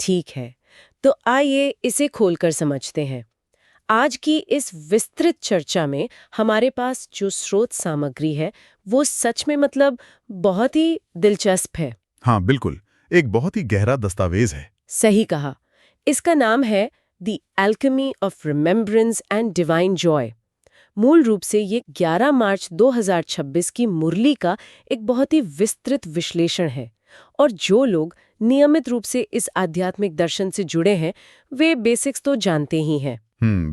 ठीक है, तो आइए इसे खोलकर समझते हैं। आज की इस विस्तृत चर्चा में हमारे पास जो स्रोत सामग्री है वो सच में मतलब बहुत ही दिलचस्प है। हाँ बिल्कुल, एक बहुत ही गहरा दस्तावेज है। सही कहा। इसका नाम है the alchemy of remembrance and divine Joy. मूल रूप से ये 11 मार्च 2026 की मुरली का एक बहुत ही विस्तृत विश्लेषण है, और जो लोग नियमित रूप से इस आध्यात्मिक दर्शन से जुड़े हैं वे बेसिक्स तो जानते ही हैं।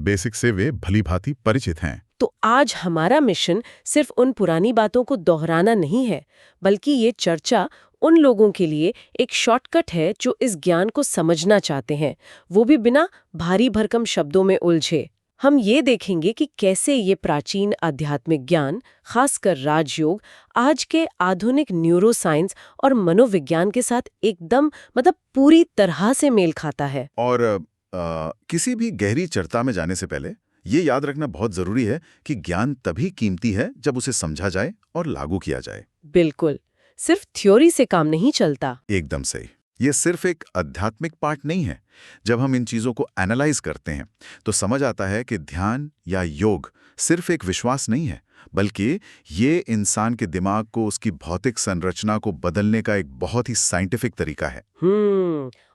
बेसिक से वे भली भांति परिचित हैं। तो आज हमारा मिशन सिर्फ उन पुरानी बातों को दोहराना नहीं है, बल्कि ये चर्चा उन लोगों के लिए एक शॉर्टकट है जो इस ज्ञान को समझना चाहते हैं, वो भी बिना भारी भरकम शब्दों में उलझे। हम ये देखेंगे कि कैसे ये प्राचीन आध्यात्मिक ज्ञान, खासकर राजयोग, आज के आधुनिक न्यूरोसाइंस और मनोविज्ञान के साथ एकदम मतलब पूरी तरह से मेल खाता है। और किसी भी गहरी चर्चा में जाने से पहले ये याद रखना बहुत जरूरी है कि ज्ञान तभी कीमती है जब उसे समझा जाए और लागू किया जाए। बिल्कुल, सिर्फ थ्योरी से काम नहीं चलता। एकदम सही। ये सिर्फ एक आध्यात्मिक पाठ नहीं है। जब हम इन चीजों को एनालाइज करते हैं तो समझ आता है कि ध्यान या योग सिर्फ एक विश्वास नहीं है, बल्कि ये इंसान के दिमाग को, उसकी भौतिक संरचना को बदलने का एक बहुत ही साइंटिफिक तरीका है।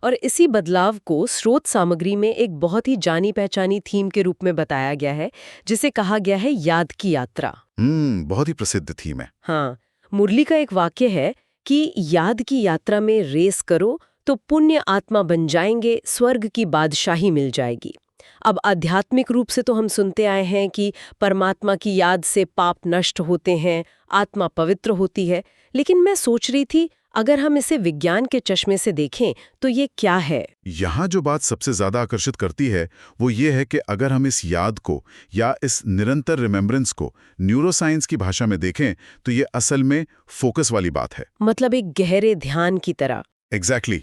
और इसी बदलाव को स्रोत सामग्री में एक बहुत ही जानी पहचानी थीम के रूप में बताया गया है, जिसे कहा गया है याद की यात्रा। बहुत ही प्रसिद्ध थीम है। हाँ, मुरली का एक वाक्य है कि याद की यात्रा में रेस करो तो पुण्य आत्मा बन जाएंगे, स्वर्ग की बादशाही मिल जाएगी। अब आध्यात्मिक रूप से तो हम सुनते आए हैं कि परमात्मा की याद से पाप नष्ट होते हैं, आत्मा पवित्र होती है, लेकिन मैं सोच रही थी अगर हम इसे विज्ञान के चश्मे से देखें तो ये क्या है? यहाँ जो बात सबसे ज्यादा आकर्षित करती है वो ये है कि अगर हम इस याद को या इस निरंतर रिमेम्बरेंस को न्यूरोसाइंस की भाषा में देखें तो ये असल में फोकस वाली बात है। मतलब एक गहरे ध्यान की तरह। एग्जैक्टली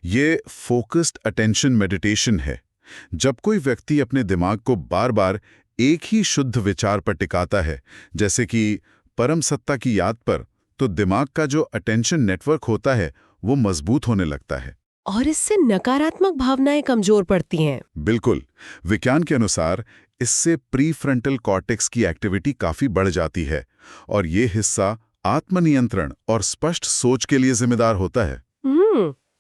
ये फोकस्ड अटेंशन मेडिटेशन है। जब कोई व्यक्ति अपने दिमाग को बार बार एक ही शुद्ध विचार पर टिकाता है, जैसे कि परम सत्ता की याद पर, तो दिमाग का जो अटेंशन नेटवर्क होता है वो मजबूत होने लगता है और इससे नकारात्मक भावनाएं कमजोर पड़ती हैं। बिल्कुल। विज्ञान के अनुसार इससे प्रीफ्रंटल कॉर्टेक्स की एक्टिविटी काफी बढ़ जाती है और ये हिस्सा आत्मनियंत्रण और स्पष्ट सोच के लिए जिम्मेदार होता है।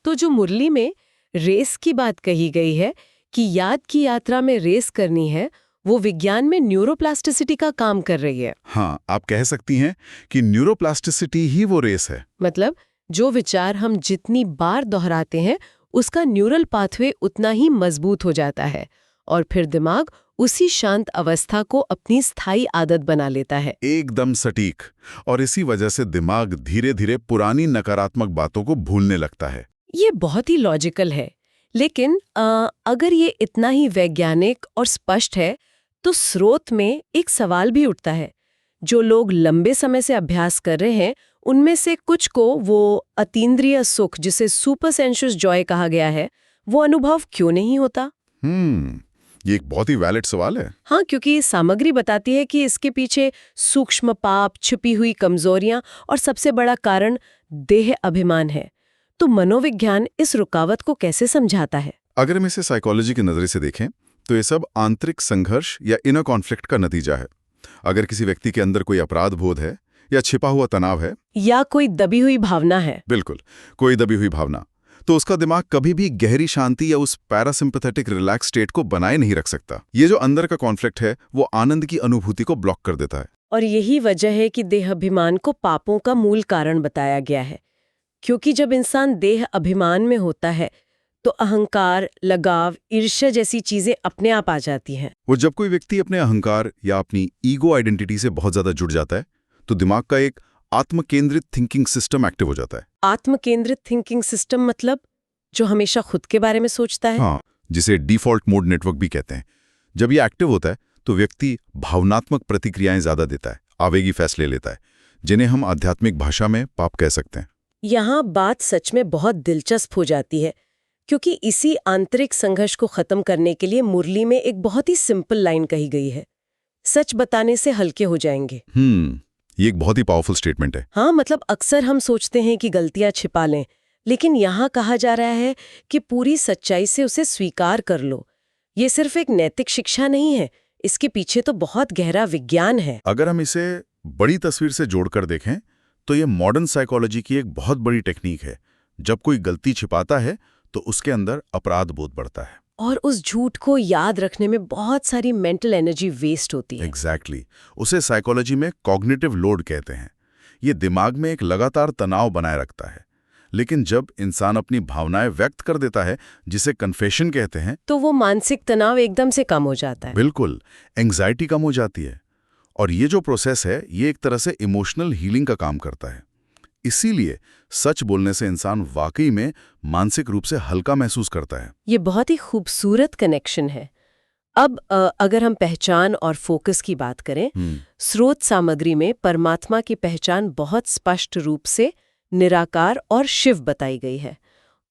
तो जो मुरली में रेस की बात कही गई है कि याद की यात्रा में रेस करनी है, वो विज्ञान में न्यूरोप्लास्टिसिटी का काम कर रही है। हाँ, आप कह सकती हैं कि न्यूरोप्लास्टिसिटी ही वो रेस है। मतलब जो विचार हम जितनी बार दोहराते हैं उसका न्यूरल पाथवे उतना ही मजबूत हो जाता है और फिर दिमाग उसी शांत अवस्था को अपनी स्थायी आदत बना लेता है। एकदम सटीक। और इसी वजह से दिमाग धीरे धीरे पुरानी नकारात्मक बातों को भूलने लगता है। ये बहुत ही लॉजिकल है, लेकिन अगर ये इतना ही वैज्ञानिक और स्पष्ट है तो स्रोत में एक सवाल भी उठता है। जो लोग लंबे समय से अभ्यास कर रहे हैं उनमें से कुछ को वो अतीन्द्रिय सुख, जिसे सुपर सेंशुअस जॉय कहा गया है, वो अनुभव क्यों नहीं होता? ये एक बहुत ही वैलिड सवाल है। हाँ, क्योंकि सामग्री बताती है कि इसके पीछे सूक्ष्म पाप, छिपी हुई कमजोरियां और सबसे बड़ा कारण देह अभिमान है। तो मनोविज्ञान इस रुकावट को कैसे समझाता है? अगर हम इसे साइकोलॉजी की नजर से देखें तो ये सब आंतरिक संघर्ष या इनर कॉन्फ्लिक्ट का नतीजा है। अगर किसी व्यक्ति के अंदर कोई अपराध बोध है या छिपा हुआ तनाव है या कोई दबी हुई भावना है, बिल्कुल, कोई दबी हुई भावना, तो उसका दिमाग कभी भी गहरी शांति या उस पैरासिम्पैथेटिक रिलैक्स स्टेट को बनाए नहीं रख सकता। ये जो अंदर का कॉन्फ्लिक्ट है वो आनंद की अनुभूति को ब्लॉक कर देता है। और यही वजह है कि देह अभिमान को पापों का मूल कारण बताया गया है, क्योंकि जब इंसान देह अभिमान में होता है तो अहंकार, लगाव, ईर्ष्या जैसी चीजें अपने आप आ जाती हैं। वो जब कोई व्यक्ति अपने अहंकार या अपनी ईगो आइडेंटिटी से बहुत ज्यादा जुड़ जाता है तो दिमाग का एक आत्म केंद्रित थिंकिंग सिस्टम एक्टिव हो जाता है। आत्म केंद्रित थिंकिंग सिस्टम मतलब जो हमेशा खुद के बारे में सोचता है? हाँ, जिसे डिफॉल्ट मोड नेटवर्क भी कहते हैं। जब ये एक्टिव होता है तो व्यक्ति भावनात्मक प्रतिक्रियाएं ज्यादा देता है, आवेगी फैसले लेता है, जिन्हें हम आध्यात्मिक भाषा में पाप कह सकते हैं। यहाँ बात सच में बहुत दिलचस्प हो जाती है, क्योंकि इसी आंतरिक संघर्ष को खत्म करने के लिए मुरली में एक बहुत ही सिंपल लाइन कही गई है, सच बताने से हल्के हो जाएंगे। ये एक बहुत ही पावरफुल स्टेटमेंट है। हाँ, मतलब अक्सर हम सोचते हैं कि गलतियां छिपा लें, लेकिन यहाँ कहा जा रहा है कि पूरी सच्चाई से उसे स्वीकार कर लो। ये सिर्फ एक नैतिक शिक्षा नहीं है, इसके पीछे तो बहुत गहरा विज्ञान है। अगर हम इसे बड़ी तस्वीर से जोड़कर देखें तो ये मॉडर्न साइकोलॉजी की एक बहुत बड़ी टेक्निक है। जब कोई गलती छिपाता है तो उसके अंदर अपराध बोध बढ़ता है और उस झूठ को याद रखने में बहुत सारी मेंटल एनर्जी वेस्ट होती है। एग्जैक्टली उसे साइकोलॉजी में कॉग्निटिव लोड कहते हैं। ये दिमाग में एक लगातार तनाव बनाए रखता है। लेकिन जब इंसान अपनी भावनाएं व्यक्त कर देता है, जिसे कन्फेशन कहते हैं, तो वो मानसिक तनाव एकदम से कम हो जाता है। बिल्कुल, एंग्जाइटी कम हो जाती है। और ये जो प्रोसेस है, ये एक तरह से इमोशनल हीलिंग का काम करता है। इसीलिए सच बोलने से इंसान वाकई में मानसिक रूप से हल्का महसूस करता है। ये बहुत ही खूबसूरत कनेक्शन है। अब अगर हम पहचान और फोकस की बात करें, स्रोत सामग्री में परमात्मा की पहचान बहुत स्पष्ट रूप से निराकार और शिव बताई गई है,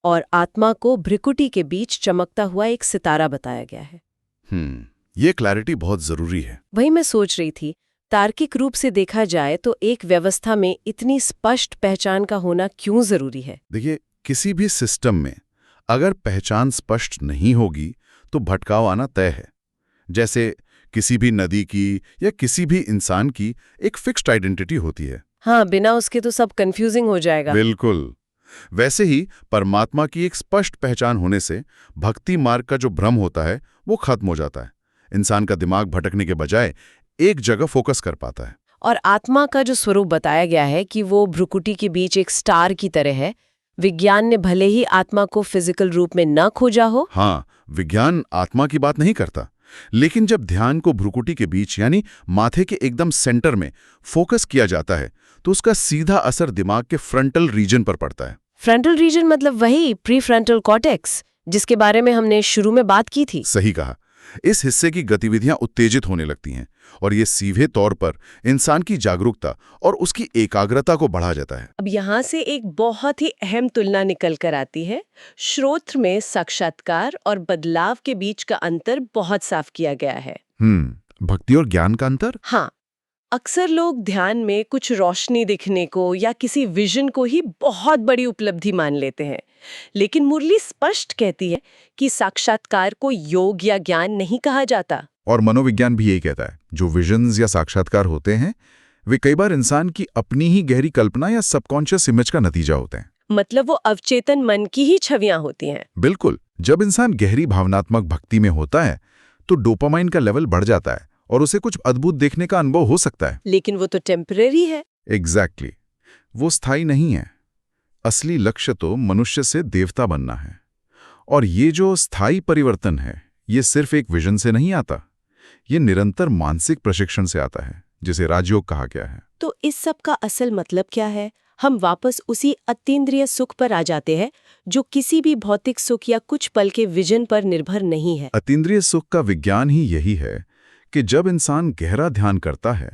और आत्मा को भ्रिकुटी के बीच चमकता हुआ एक सितारा बताया गया है। ये क्लैरिटी बहुत जरूरी है। वही मैं सोच रही थी, तार्किक रूप से देखा जाए तो एक व्यवस्था में इतनी स्पष्ट पहचान का होना क्यों जरूरी है? देखिए, किसी भी सिस्टम में अगर पहचान स्पष्ट नहीं होगी तो भटकाव आना तय है। जैसे किसी भी नदी की या किसी भी इंसान की एक फिक्स्ड आइडेंटिटी होती है। हाँ, बिना उसके तो सब कंफ्यूजिंग हो जाएगा। बिल्कुल। वैसे ही परमात्मा की एक स्पष्ट पहचान होने से भक्ति मार्ग का जो भ्रम होता है वो खत्म हो जाता है। इंसान का दिमाग भटकने के बजाय एक जगह फोकस कर पाता है। और आत्मा का जो स्वरूप बताया गया है कि वो भ्रुकुटी के बीच एक स्टार की तरह है। विज्ञान ने भले ही आत्मा को फिजिकल रूप में न खोजा हो। हाँ, विज्ञान आत्मा की बात नहीं करता, लेकिन जब ध्यान को भ्रुकुटी के बीच यानी माथे के एकदम सेंटर में फोकस किया जाता है तो उसका सीधा असर दिमाग के फ्रंटल रीजन पर पड़ता है। फ्रंटल रीजन मतलब वही प्रीफ्रंटल कॉर्टेक्स जिसके बारे में हमने शुरू में बात की थी। सही कहा। इस हिस्से की गतिविधियां उत्तेजित होने लगती हैं और ये सीधे तौर पर इंसान की जागरूकता और उसकी एकाग्रता को बढ़ा जाता है। अब यहाँ से एक बहुत ही अहम तुलना निकल कर आती है। श्रोत्र में साक्षात्कार और बदलाव के बीच का अंतर बहुत साफ किया गया है। भक्ति और ज्ञान का अंतर? हाँ, अक्सर लोग ध्यान में कुछ रोशनी दिखने को या किसी विजन को ही बहुत बड़ी उपलब्धि मान लेते हैं, लेकिन मुरली स्पष्ट कहती है कि साक्षात्कार को योग या ज्ञान नहीं कहा जाता। और मनोविज्ञान भी यही कहता है, जो विजन्स या साक्षात्कार होते हैं वे कई बार इंसान की अपनी ही गहरी कल्पना या सबकॉन्शियस इमेज का नतीजा होते हैं। मतलब वो अवचेतन मन की ही छवियां होती हैं। बिल्कुल। जब इंसान गहरी भावनात्मक भक्ति में होता है तो डोपामाइन का लेवल बढ़ जाता है और उसे कुछ अद्भुत देखने का अनुभव हो सकता है। लेकिन वो तो टेम्परेरी है। एग्जैक्टली। वो स्थायी नहीं है। असली लक्ष्य तो मनुष्य से देवता बनना है। और ये जो स्थायी परिवर्तन है, ये सिर्फ एक विजन से नहीं आता, ये निरंतर मानसिक प्रशिक्षण से आता है, जिसे राजयोग कहा गया है। तो इस सब का असल मतलब क्या है? हम वापस उसी अतीन्द्रिय सुख पर आ जाते हैं जो किसी भी भौतिक सुख या कुछ पल के विजन पर निर्भर नहीं है। अतीन्द्रिय सुख का विज्ञान ही यही है कि जब इंसान गहरा ध्यान करता है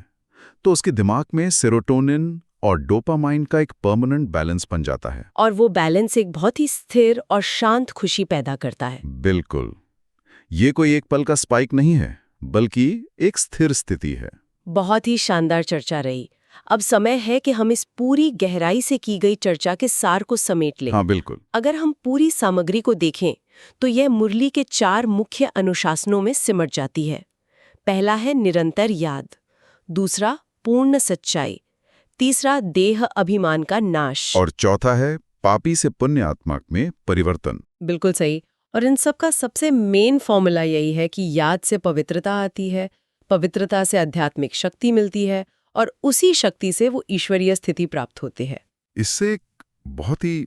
तो उसके दिमाग में सेरोटोनिन और डोपामाइन का एक परमानेंट बैलेंस बन जाता है। और वो बैलेंस एक बहुत ही स्थिर और शांत खुशी पैदा करता है। बिल्कुल। ये कोई एक पल का स्पाइक नहीं है, बल्कि एक स्थिर स्थिति है। बहुत ही शानदार चर्चा रही। अब समय है कि हम इस पूरी गहराई से की गई चर्चा के सार को समेट लें। हाँ, बिल्कुल। अगर हम पूरी सामग्री को देखें तो यह मुरली के 4 मुख्य अनुशासनों में सिमट जाती है। पहला है निरंतर याद, दूसरा पूर्ण सच्चाई, तीसरा देह अभिमान का नाश, और चौथा है पापी से पुण्य आत्मा में परिवर्तन। बिल्कुल सही। और इन सब का सबसे मेन फॉर्मूला यही है कि याद से पवित्रता आती है, पवित्रता से आध्यात्मिक शक्ति मिलती है और उसी शक्ति से वो ईश्वरीय स्थिति प्राप्त होती है। इससे एक बहुत ही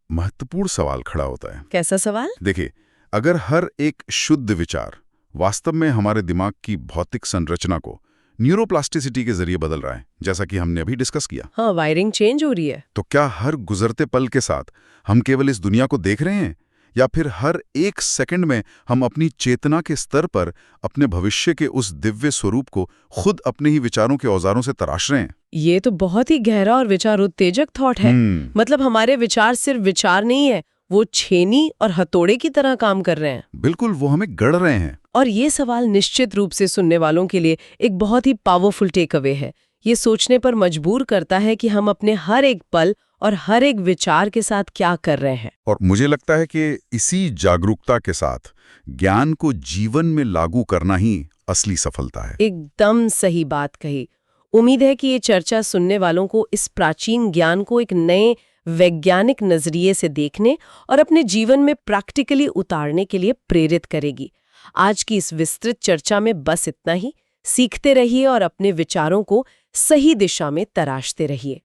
महत्वपूर्ण सवाल खड़ा होता है। कैसा सवाल? देखिए, अगर हर एक शुद्ध विचार वास्तव में हमारे दिमाग की भौतिक संरचना को न्यूरोप्लास्टिसिटी के जरिए बदल रहा है, जैसा कि हमने अभी डिस्कस किया, हाँ, वायरिंग चेंज हो रही है, तो क्या हर गुजरते पल के साथ हम केवल इस दुनिया को देख रहे हैं, या फिर हर एक सेकंड में हम अपनी चेतना के स्तर पर अपने भविष्य के उस दिव्य स्वरूप को खुद अपने ही विचारों के औजारों से तराश रहे हैं? ये तो बहुत ही गहरा और विचार उत्तेजक थॉट है। मतलब हमारे विचार सिर्फ विचार नहीं है, वो छेनी और हथौड़े की तरह काम कर रहे हैं। बिल्कुल, वो हमें गढ़ रहे हैं। और ये सवाल निश्चित रूप से सुनने वालों के लिए एक बहुत ही पावरफुल टेक अवे है। ये सोचने पर मजबूर करता है कि हम अपने हर एक पल और हर एक विचार के साथ क्या कर रहे हैं। और मुझे लगता है कि इसी जागरूकता के साथ ज्ञान को जीवन में लागू करना ही असली सफलता है। एकदम सही बात कही। उम्मीद है कि ये चर्चा सुनने वालों को इस प्राचीन ज्ञान को एक नए वैज्ञानिक नजरिए से देखने और अपने जीवन में प्रैक्टिकली उतारने के लिए प्रेरित करेगी। आज की इस विस्तृत चर्चा में बस इतना ही। सीखते रहिए और अपने विचारों को सही दिशा में तराशते रहिए।